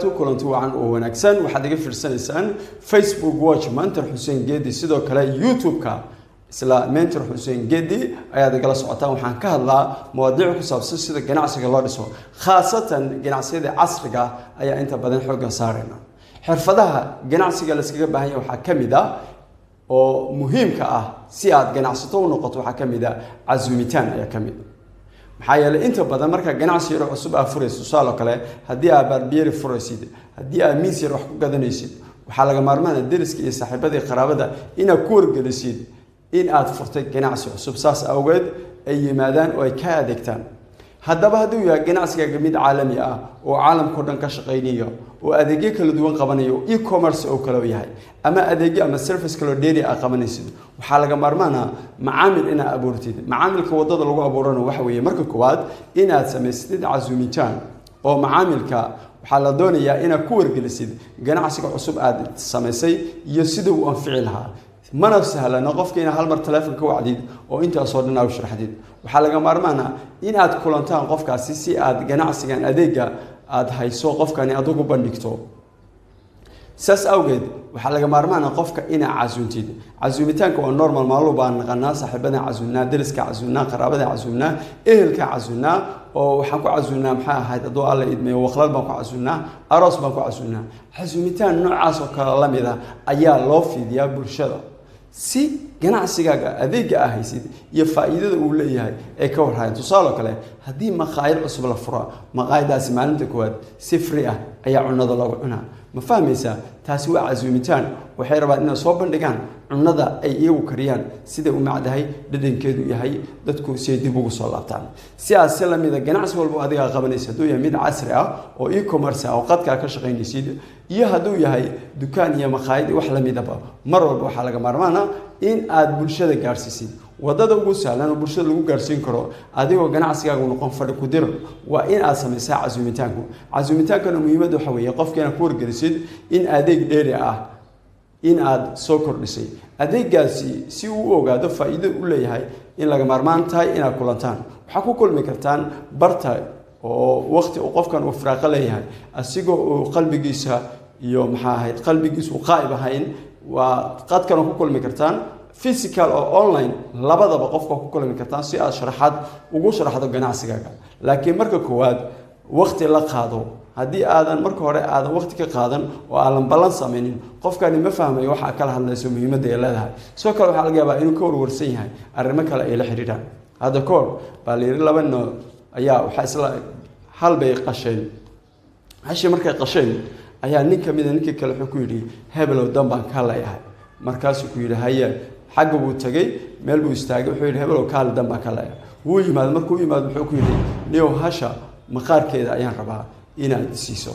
kulanti wacan oo wanaagsan waxaad iga fiirsanaysaan Facebook watch Mentor Hussein Gedi sidoo kale YouTube-ka isla Mentor Hussein Gedi ayaad igala socotaan waxaan ka hadlaa mowduuc ku saabsan sida ganacsiga loo dhiso khaasatan ganacsiyada casriga ayaa inta badan xoogga saarayna xirfadaha ganacsiga la iskaga baahan yahay waxa kamid ah oo muhiimka ah si aad ganacsato u noqoto waxa kamid ah casuumitaan ayaa kamid maxaa yeelay inta badan marka ganacsi yar cusub aad furayso su'aalo kale hadii aad barbiyeeri furaysid hadii aad miis yar wax ku gadanaysid waxa laga maarmaan ah deriska iyo saaxiibada qaraabada inaad ku wargelisid in aad furtay ganacsi cusub saas awgeed ay yimaadaan oo ay ka adeegtaan haddaba haduu yahay ganacsiga mid caalami ah oo caalamka dhan ka shaqeynaya oo adeegyo kala duwan qabanayo e-commerce oo kala yahay ama adeegyo ama service kala dheeri ah qabanaysid waxa laga maarmaan ah macamil ina abuurtid macamilka wadada lagu abuurano waxa weeye marka koowaad in aad sameysatid casuumitaan oo macamilka waxa la doonayaa inaad ku wargelisid ganacsiga cusub aad sameysay iyo sida uu anfici lahaa mana sahlana qofka in hal mar telefoon ka wacdid oo inta soo dhanaa u sharaxdid waxa laga maarmaan ah in aad kulantaan qofkaasi si aad ganacsigan adeega aad hayso qofkani adigu bandhigto saas awgeed waxa laga maarmaan ah qofka in aad casuuntid casuumitaanka waa normal maalu baan naqanaa saaxiibada casuunaa deriska casuunaa qaraabada casuunaa ehelka casuunaa oo waxaan ku casuunaa maxaa ahayd adoo alla idmeeyo waqlal baan ku casuunaa aroos baan ku casuunaa casuumitaan noocaas oo kala la mid ah ayaa loo fidiyaa bulshada si ganacsigaaga adeega ah haysid iyo faa'iidada uu leeyahay ee ka warhayn tusaale kale hadii maqaayad cusub la furo maqaayadaasi maalinta koowaad si free ah ayaa cunada lagu cunaa ma fahmaysaa taasi waa casuumitaan waxay rabaan inay soo bandhigaan cunada ay iyagu kariyaan sida uu macdahay dhadhankeedu yahay dadku si dib ugu soo laabtaan siyaasi la mid ah ganacsi walba adiga qabanaysa haduu yahay mid casri ah oo e-commerce ah oo qadka ka shaqeynaysid iyo haduu yahay dukaan iyo maqaayad wax la mid ah mar walba waxa laga maarmaan ah in aad bulshada gaarsiisid wadada ugu sahlan oo bulshada lagu gaarsiin karo adigoo ganacsigaaga uu noqon fadhi ku dir waa in aad sameysaa casuumitaanka muhiimadu waxa weeye qofkana ku wargelisid in adeeg dheeri ah in aad soo kordhisay adeegaasi si uu ogaado faa'iido u leeyahay in laga maarmaan tahay in aad kulantaan waxa ku kulmi kartaan barta oo waqti uu qofkan uu firaaqo leeyahay asigoo uu qalbigiisa iyo maxaa ahayd qalbigiisu qaayb ahayn waa qadkan ku kulmi kartaan physical or online labadaba qofka ku kulmi kartaan si aad sharaxad ugu sharaxdo ganacsigaaga laakiin marka koowaad waqti la qaado hadii aadan marka hore aadan waqti ka qaadan oo aan ballan sameeynin qofkani ma fahmayo waxa kala hadlayso muhiimadda ay leedahay soo kale waxa laga yaabaa inuu ka warwarsan yahay arrimo kale ay la xiriiraan hada koor baleeri labano ayaa waxa isla hal bay qasheen hashi markay qasheen ayaa nin kamid ah ninkii kale wuxuu ku yiri hebelow dambaan ka leeyahay markaasuu ku yiri haye xagga buu tagay meel buu istaagay wuxuu yiri hebelow kaal dambaan ka leeyahay wuu yimaad markuu yimaad wuxuu ku yiri niyo hasha maqaarkeeda ayaan rabaa inaad siiso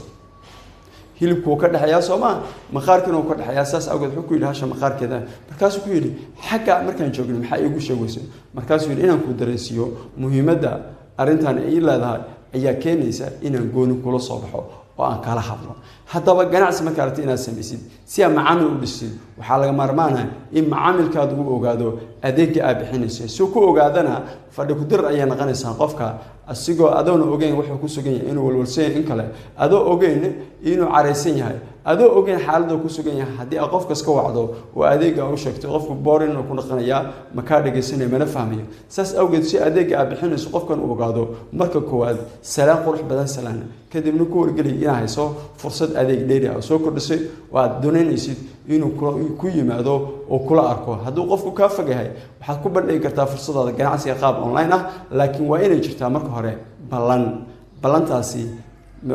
hilibku ka dhaxaya Soomaa maqaarkina uu ka dhaxaya saas awgeed wuxuu ku yiri hasha maqaarkeeda markaasuu ku yiri xagga markaan joogno maxaa igu sheegayso markaasuu yiri inaan ku dareensiyo muhiimadda arintan ay leedahay ayaa keenaysa inaan gooni kula soo baxo oo aan kala hadlo haddaba ganacsi marka aragtay inaad sameysid si aad macamil u dhisid waxa laga maarmaan ah in macamilkaadu uu ogaado adeegga aad bixinayso si uu ku ogaadana fadhi ku dir ayaa noqonaysa qofka asigoo adoon ogeyn wuxuu ku sugan yahay inuu walwalsan in kale adoo ogeyn inuu careysan yahay adoo ogeyn xaaladda ku sugan yahay hadii aad qofka iska wacdo oo adeegga u sheegto qofku boring ku noqonaya ma ka dhageysanay mana fahmayo saas awgeed si adeegga aad bixinayso qofkan uu ogaado marka koowaad salaam qurux badan salaana kadibna ku wargeli inaad hayso fursad adeeg dheeri ah soo kordhisay waad doonaysid inuu ku yimaado oo kula arko haduu qofku ka fogahay waxaad ku bandhigi kartaa fursadaada ganacsiga qaab online ah laakiin waa inay jirtaa marka hore ballantaasi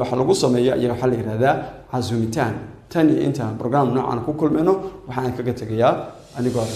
waxa lagu sameeyo ayaa waxa la yiraahdaa casuumitaan tan inta program noocan ku kulmeno waxaan kaga tagayaa anigoo